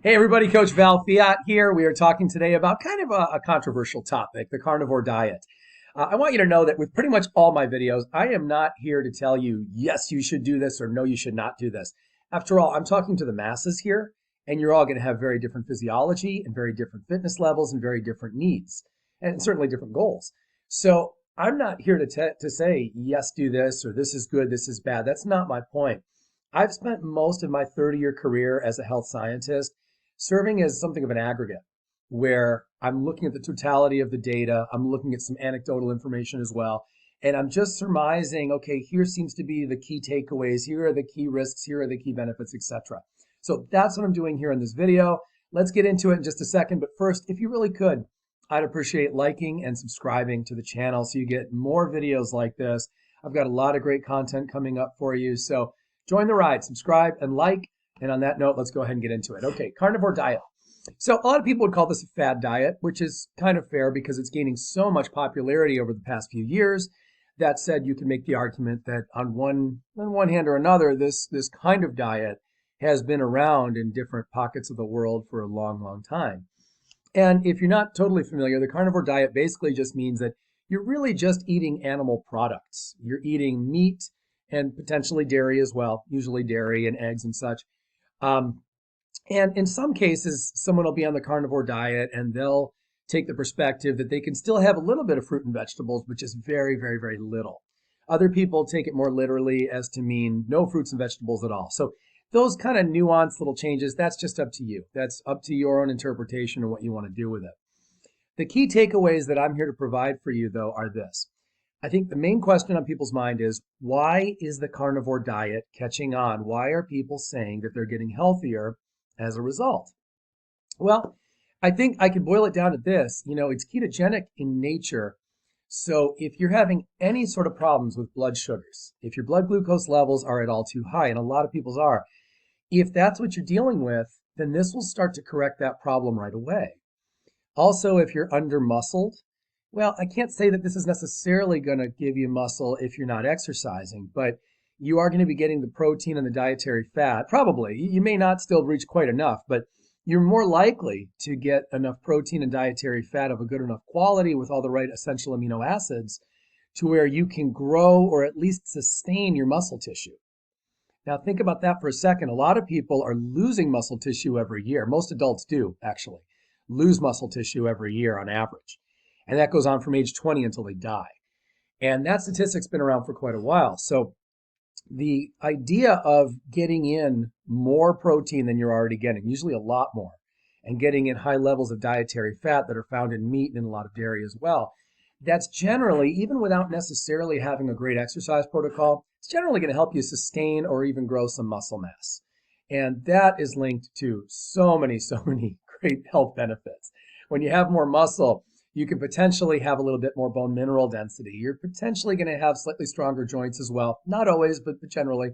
Hey everybody, Coach Val Fiott here. We are talking today about kind of a controversial topic, the carnivore diet. I want you to know that with pretty much all my videos, I am not here to tell you, yes, you should do this or no, you should not do this. After all, I'm talking to the masses here, and you're all going to have very different physiology and very different fitness levels and very different needs and certainly different goals. So I'm not here to say, yes, do this or this is good, this is bad. That's not my point. I've spent most of my 30-year career as a health scientist serving as something of an aggregate where I'm looking at the totality of the data. I'm looking at some anecdotal information as well. And I'm just surmising, okay, here seems to be the key takeaways. Here are the key risks. Here are the key benefits, etc. So that's what I'm doing here in this video. Let's get into it in just a second. But first, if you really could, I'd appreciate liking and subscribing to the channel so you get more videos like this. I've got a lot of great content coming up for you. So join the ride, subscribe and like. And on that note, let's go ahead and get into it. Okay, carnivore diet. So a lot of people would call this a fad diet, which is kind of fair because it's gaining so much popularity over the past few years. That said, you can make the argument that on one hand or another, this kind of diet has been around in different pockets of the world for a long, long time. And if you're not totally familiar, the carnivore diet basically just means that you're really just eating animal products. You're eating meat and potentially dairy as well, usually dairy and eggs and such. And in some cases, someone will be on the carnivore diet and they'll take the perspective that they can still have a little bit of fruit and vegetables, but just very, very, very little. Other people take it more literally as to mean no fruits and vegetables at all. So those kind of nuanced little changes, that's just up to you. That's up to your own interpretation and what you want to do with it. The key takeaways that I'm here to provide for you, though, are this. I think the main question on people's mind is, why is the carnivore diet catching on? Why are people saying that they're getting healthier as a result? Well, I think I can boil it down to this. It's ketogenic in nature. So if you're having any sort of problems with blood sugars, if your blood glucose levels are at all too high, and a lot of people's are, if that's what you're dealing with, then this will start to correct that problem right away. Also, if you're under-muscled, well, I can't say that this is necessarily going to give you muscle if you're not exercising, but you are going to be getting the protein and the dietary fat. Probably. You may not still reach quite enough, but you're more likely to get enough protein and dietary fat of a good enough quality with all the right essential amino acids to where you can grow or at least sustain your muscle tissue. Now, think about that for a second. A lot of people are losing muscle tissue every year. Most adults do, actually, lose muscle tissue every year on average. And that goes on from age 20 until they die. And that statistic's been around for quite a while. So the idea of getting in more protein than you're already getting, usually a lot more, and getting in high levels of dietary fat that are found in meat and in a lot of dairy as well, that's generally, even without necessarily having a great exercise protocol, it's generally going to help you sustain or even grow some muscle mass. And that is linked to so many great health benefits. When you have more muscle, you can potentially have a little bit more bone mineral density. You're potentially going to have slightly stronger joints as well. Not always, but generally.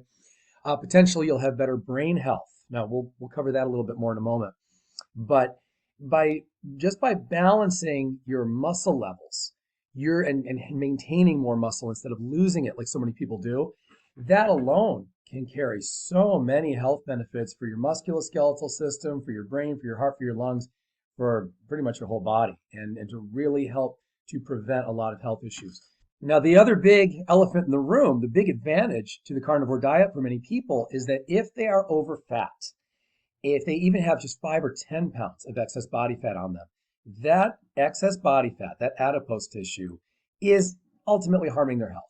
Potentially, you'll have better brain health. Now, we'll cover that a little bit more in a moment. But by balancing your muscle levels, and maintaining more muscle instead of losing it like so many people do, that alone can carry so many health benefits for your musculoskeletal system, for your brain, for your heart, for your lungs, for pretty much your whole body, and to really help to prevent a lot of health issues. Now, the other big elephant in the room, the big advantage to the carnivore diet for many people is that if they are over fat, if they even have just 5 or 10 pounds of excess body fat on them, that excess body fat, that adipose tissue, is ultimately harming their health.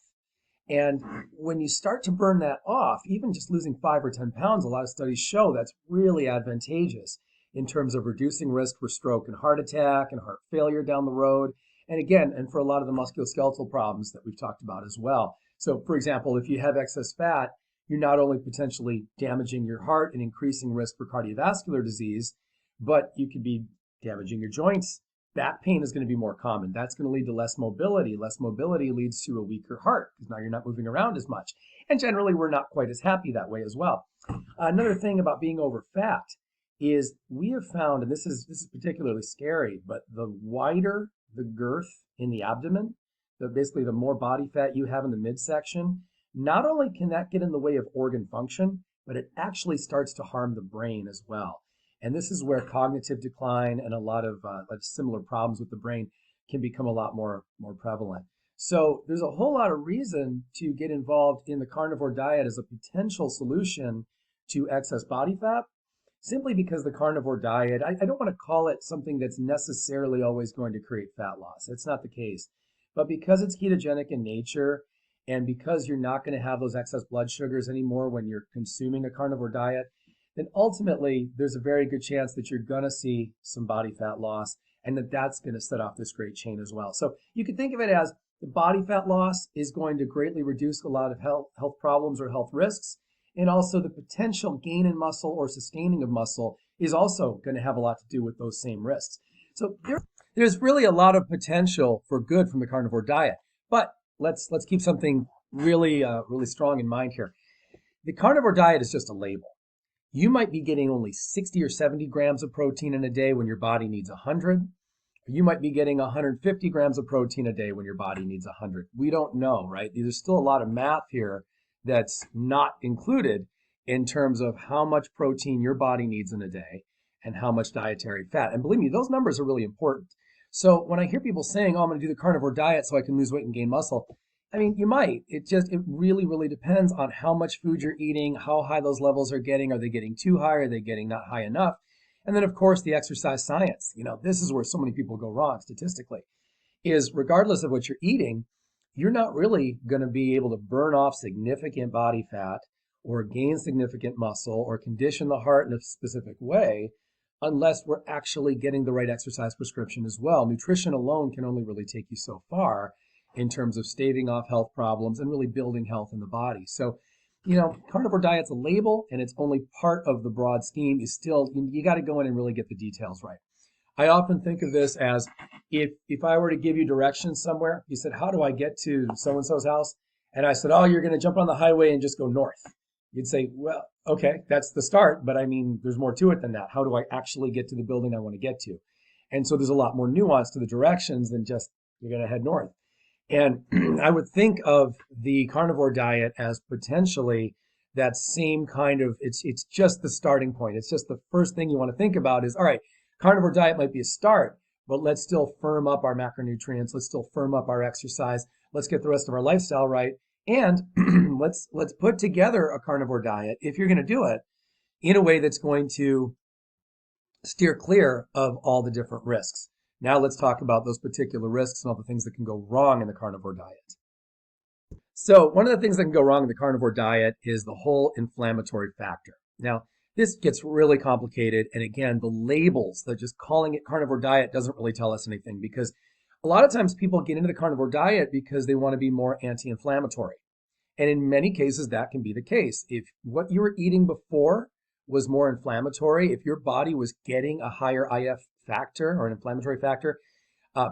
And when you start to burn that off, even just losing 5 or 10 pounds, a lot of studies show that's really advantageous in terms of reducing risk for stroke and heart attack and heart failure down the road. And again, and for a lot of the musculoskeletal problems that we've talked about as well. So for example, if you have excess fat, you're not only potentially damaging your heart and increasing risk for cardiovascular disease, but you could be damaging your joints. Back pain is going to be more common. That's going to lead to less mobility. Less mobility leads to a weaker heart because now you're not moving around as much. And generally, we're not quite as happy that way as well. Another thing about being over fat is we have found, and this is particularly scary, but the wider the girth in the abdomen, basically the more body fat you have in the midsection, not only can that get in the way of organ function, but it actually starts to harm the brain as well. And this is where cognitive decline and a lot of similar problems with the brain can become a lot more prevalent. So there's a whole lot of reason to get involved in the carnivore diet as a potential solution to excess body fat, simply because the carnivore diet, I don't want to call it something that's necessarily always going to create fat loss. It's not the case. But because it's ketogenic in nature, and because you're not going to have those excess blood sugars anymore when you're consuming a carnivore diet, then ultimately there's a very good chance that you're going to see some body fat loss, and that's going to set off this great chain as well. So you can think of it as the body fat loss is going to greatly reduce a lot of health problems or health risks. And also the potential gain in muscle or sustaining of muscle is also going to have a lot to do with those same risks. So there's really a lot of potential for good from the carnivore diet. But let's keep something really strong in mind here. The carnivore diet is just a label. You might be getting only 60 or 70 grams of protein in a day when your body needs 100. You might be getting 150 grams of protein a day when your body needs 100. We don't know, right? There's still a lot of math here that's not included in terms of how much protein your body needs in a day and how much dietary fat. And believe me, those numbers are really important. So when I hear people saying, oh, I'm going to do the carnivore diet so I can lose weight and gain muscle, I mean, you might. It really depends on how much food you're eating, how high those levels are getting. Are they getting too high? Are they getting not high enough? And then, of course, the exercise science. This is where so many people go wrong statistically, is regardless of what you're eating, you're not really going to be able to burn off significant body fat or gain significant muscle or condition the heart in a specific way unless we're actually getting the right exercise prescription as well. Nutrition alone can only really take you so far in terms of staving off health problems and really building health in the body. So, carnivore diet's a label, and it's only part of the broad scheme. You got to go in and really get the details right. I often think of this as if I were to give you directions somewhere, you said, how do I get to so-and-so's house? And I said, oh, you're going to jump on the highway and just go north. You'd say, well, okay, that's the start, but I mean, there's more to it than that. How do I actually get to the building I want to get to? And so there's a lot more nuance to the directions than just you're going to head north. And I would think of the carnivore diet as potentially that same kind of, it's just the starting point. It's just the first thing you want to think about is, all right, carnivore diet might be a start, but let's still firm up our macronutrients. Let's still firm up our exercise. Let's get the rest of our lifestyle right. And let's put together a carnivore diet, if you're going to do it, in a way that's going to steer clear of all the different risks. Now let's talk about those particular risks and all the things that can go wrong in the carnivore diet. So one of the things that can go wrong in the carnivore diet is the whole inflammatory factor. Now, this gets really complicated. And again, the labels, that just calling it carnivore diet doesn't really tell us anything, because a lot of times people get into the carnivore diet because they want to be more anti-inflammatory. And in many cases, that can be the case. If what you were eating before was more inflammatory, if your body was getting a higher IF factor or an inflammatory factor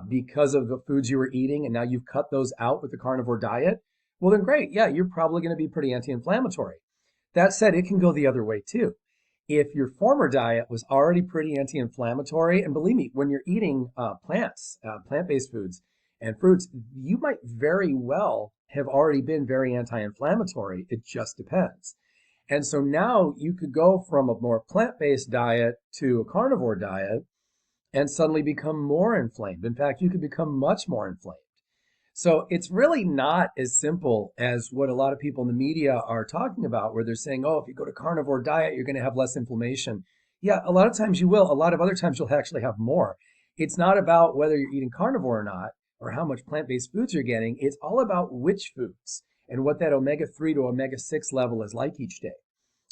because of the foods you were eating, and now you've cut those out with the carnivore diet, well then great, yeah, you're probably going to be pretty anti-inflammatory. That said, it can go the other way too. If your former diet was already pretty anti-inflammatory, and believe me, when you're eating plant-based foods and fruits, you might very well have already been very anti-inflammatory. It just depends. And so now you could go from a more plant-based diet to a carnivore diet and suddenly become more inflamed. In fact, you could become much more inflamed. So it's really not as simple as what a lot of people in the media are talking about, where they're saying, oh, if you go to carnivore diet, you're going to have less inflammation. Yeah, a lot of times you will. A lot of other times you'll actually have more. It's not about whether you're eating carnivore or not, or how much plant-based foods you're getting. It's all about which foods and what that omega-3 to omega-6 level is like each day.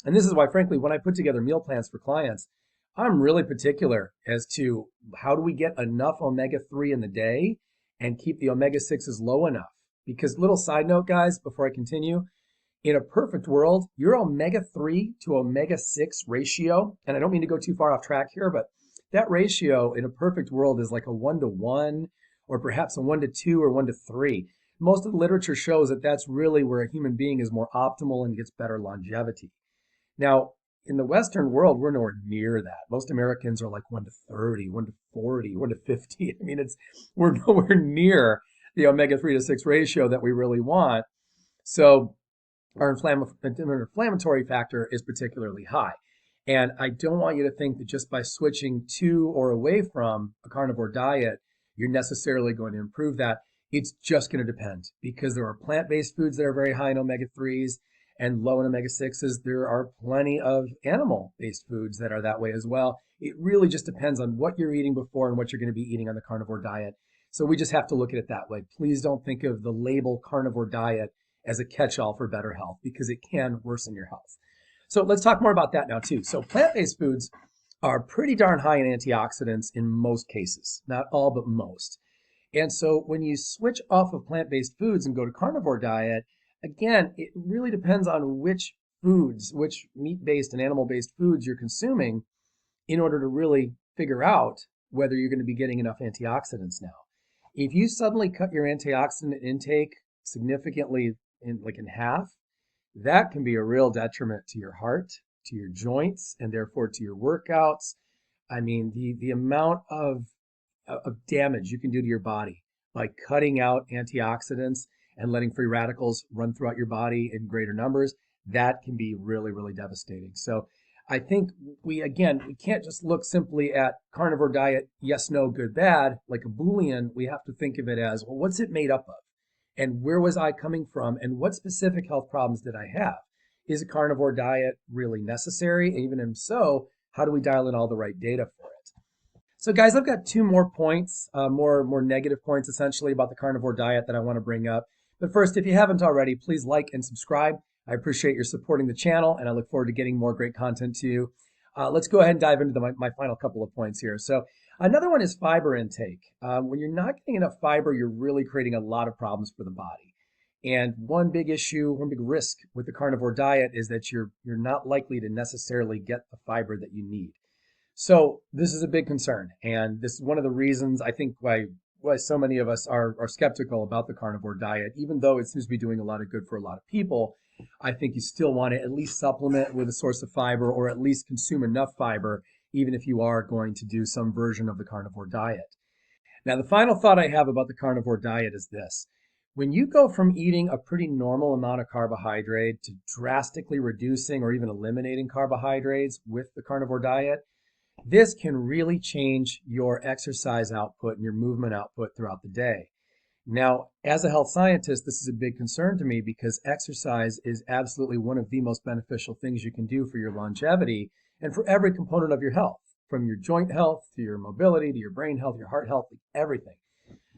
And this is why, frankly, when I put together meal plans for clients, I'm really particular as to how do we get enough omega-3 in the day and keep the omega-6s low enough. Because, little side note, guys, before I continue, in a perfect world, your omega-3 to omega-6 ratio, and I don't mean to go too far off track here, but that ratio in a perfect world is like a 1-to-1, or perhaps a 1-to-2 or 1-to-3. Most of the literature shows that that's really where a human being is more optimal and gets better longevity. Now, in the Western world, we're nowhere near that. Most Americans are like 1-to-30, 1-to-40, 1-to-50. I mean, we're nowhere near the omega-3 to 6 ratio that we really want. So our inflammatory factor is particularly high. And I don't want you to think that just by switching to or away from a carnivore diet, you're necessarily going to improve that. It's just going to depend because there are plant-based foods that are very high in omega-3s and low in omega-6s. There are plenty of animal-based foods that are that way as well. It really just depends on what you're eating before and what you're going to be eating on the carnivore diet. So we just have to look at it that way. Please don't think of the label carnivore diet as a catch-all for better health because it can worsen your health. So let's talk more about that now too. So plant-based foods are pretty darn high in antioxidants in most cases, not all, but most. And so when you switch off of plant-based foods and go to carnivore diet, again, it really depends on which foods, which meat-based and animal-based foods you're consuming in order to really figure out whether you're going to be getting enough antioxidants now. If you suddenly cut your antioxidant intake significantly in half, that can be a real detriment to your heart, to your joints, and therefore to your workouts. I mean, the amount of damage you can do to your body by cutting out antioxidants and letting free radicals run throughout your body in greater numbers, that can be really, really devastating. So I think we can't just look simply at carnivore diet, yes, no, good, bad, like a Boolean. We have to think of it as, well, what's it made up of? And where was I coming from? And what specific health problems did I have? Is a carnivore diet really necessary? And even if so, how do we dial in all the right data for it? So guys, I've got two more points, more negative points essentially about the carnivore diet that I want to bring up. But first, if you haven't already, please like and subscribe. I appreciate your supporting the channel, and I look forward to getting more great content to you. Let's go ahead and dive into my final couple of points here. So another one is fiber intake. When you're not getting enough fiber, you're really creating a lot of problems for the body. And one big risk with the carnivore diet is that you're not likely to necessarily get the fiber that you need. So this is a big concern. And this is one of the reasons I think why so many of us are skeptical about the carnivore diet. Even though it seems to be doing a lot of good for a lot of people, I think you still want to at least supplement with a source of fiber or at least consume enough fiber, even if you are going to do some version of the carnivore diet. Now, the final thought I have about the carnivore diet is this. When you go from eating a pretty normal amount of carbohydrate to drastically reducing or even eliminating carbohydrates with the carnivore diet, this can really change your exercise output and your movement output throughout the day. Now, as a health scientist, this is a big concern to me because exercise is absolutely one of the most beneficial things you can do for your longevity and for every component of your health, from your joint health to your mobility to your brain health, your heart health, everything.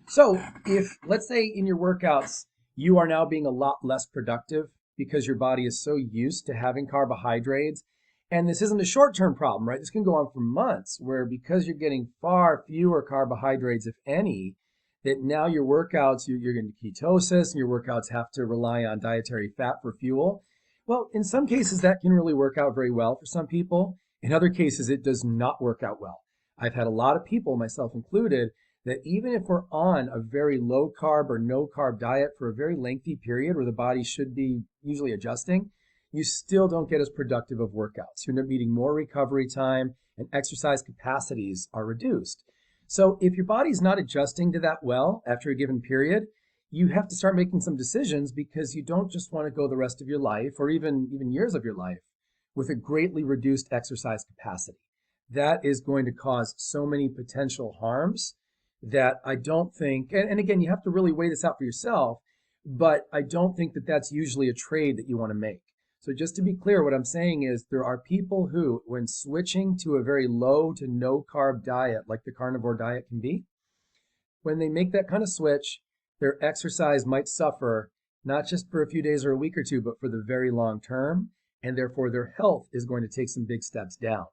So if, let's say in your workouts, you are now being a lot less productive because your body is so used to having carbohydrates, and this isn't a short-term problem, right? This can go on for months where because you're getting far fewer carbohydrates, if any, that now your workouts, you're getting ketosis and your workouts have to rely on dietary fat for fuel. Well, in some cases, that can really work out very well for some people. In other cases, it does not work out well. I've had a lot of people, myself included, that even if we're on a very low carb or no carb diet for a very lengthy period where the body should be usually adjusting, you still don't get as productive of workouts. You're needing more recovery time and exercise capacities are reduced. So if your body's not adjusting to that well after a given period, you have to start making some decisions because you don't just want to go the rest of your life or even years of your life with a greatly reduced exercise capacity. That is going to cause so many potential harms that I don't think, and again, you have to really weigh this out for yourself, but I don't think that that's usually a trade that you want to make. So just to be clear, what I'm saying is there are people who, when switching to a very low to no carb diet, like the carnivore diet can be, when they make that kind of switch, their exercise might suffer, not just for a few days or a week or two, but for the very long term, and therefore their health is going to take some big steps down.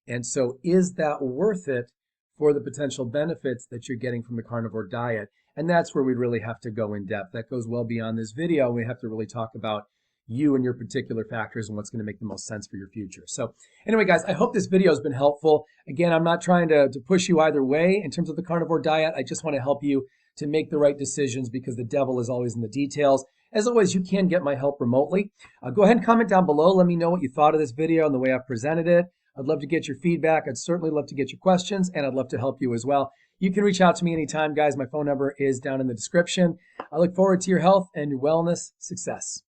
And so is that worth it for the potential benefits that you're getting from the carnivore diet? And that's where we really have to go in depth. That goes well beyond this video. We have to really talk about you and your particular factors and what's going to make the most sense for your future. So anyway, guys, I hope this video has been helpful. Again, I'm not trying to push you either way in terms of the carnivore diet. I just want to help you to make the right decisions because the devil is always in the details. As always, you can get my help remotely. Go ahead and comment down below. Let me know what you thought of this video and the way I've presented it. I'd love to get your feedback. I'd certainly love to get your questions, and I'd love to help you as well. You can reach out to me anytime, guys. My phone number is down in the description. I look forward to your health and your wellness success.